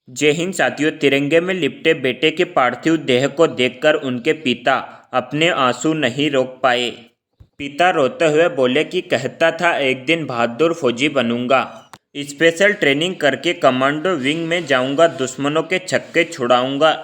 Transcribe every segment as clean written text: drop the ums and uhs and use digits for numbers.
जय हिंद साथियों। तिरंगे में लिपटे बेटे के पार्थिव देह को देखकर उनके पिता अपने आंसू नहीं रोक पाए। पिता रोते हुए बोले कि कहता था एक दिन बहादुर फौजी बनूंगा, स्पेशल ट्रेनिंग करके कमांडो विंग में जाऊंगा, दुश्मनों के छक्के छुड़ाऊंगा,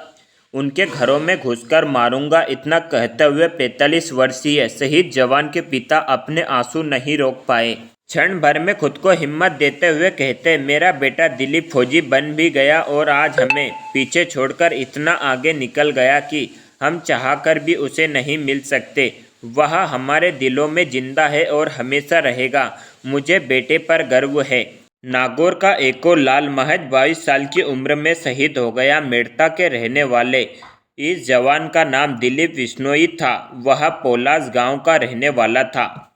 उनके घरों में घुसकर मारूंगा। इतना कहते हुए 45 वर्षीय शहीद जवान के पिता अपने आंसू नहीं रोक पाए। क्षण भर में खुद को हिम्मत देते हुए कहते, मेरा बेटा दिलीप फौजी बन भी गया और आज हमें पीछे छोड़कर इतना आगे निकल गया कि हम चाहकर भी उसे नहीं मिल सकते। वह हमारे दिलों में जिंदा है और हमेशा रहेगा। मुझे बेटे पर गर्व है। नागौर का एको लाल महज 22 साल की उम्र में शहीद हो गया। मेड़ता के रहने वाले इस जवान का नाम दिलीप विश्नोई था। वह पोलास गांव का रहने वाला था।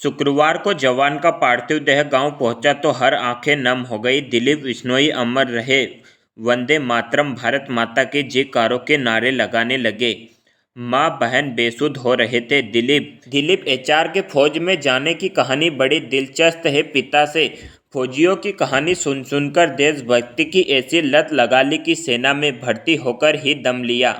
शुक्रवार को जवान का पार्थिव देह गांव पहुंचा तो हर आंखें नम हो गई। दिलीप विश्नोई अमर रहे, वंदे मातरम, भारत माता के जयकारों के नारे लगाने लगे। माँ बहन बेसुध हो रहे थे। दिलीप एचआर के फौज में जाने की कहानी बड़ी दिलचस्प है। पिता से फौजियों की कहानी सुन सुनकर देशभक्ति की ऐसी लत लगा ली कि सेना में भर्ती होकर ही दम लिया।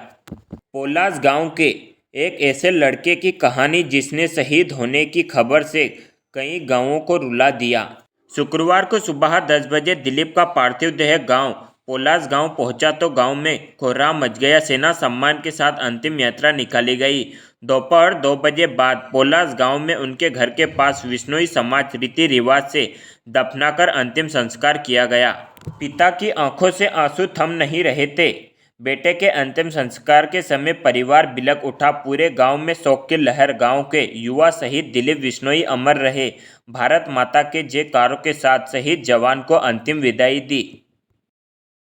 पोलास गांव के एक ऐसे लड़के की कहानी जिसने शहीद होने की खबर से कई गांवों को रुला दिया। शुक्रवार को सुबह 10 बजे दिलीप का पार्थिव देह गांव पोलास गांव पहुंचा तो गांव में कोहराम मच गया। सेना सम्मान के साथ अंतिम यात्रा निकाली गई। दोपहर 2 बजे बाद पोलास गांव में उनके घर के पास विश्नोई समाज रीति रिवाज से दफनाकर अंतिम संस्कार किया गया। पिता की आंखों से आंसू थम नहीं रहे थे। बेटे के अंतिम संस्कार के समय परिवार बिलख उठा। पूरे गांव में शोक की लहर। गांव के युवा शहीद दिलीप विश्नोई अमर रहे। भारत माता के जयकारों के साथ शहीद जवान को अंतिम विदाई दी।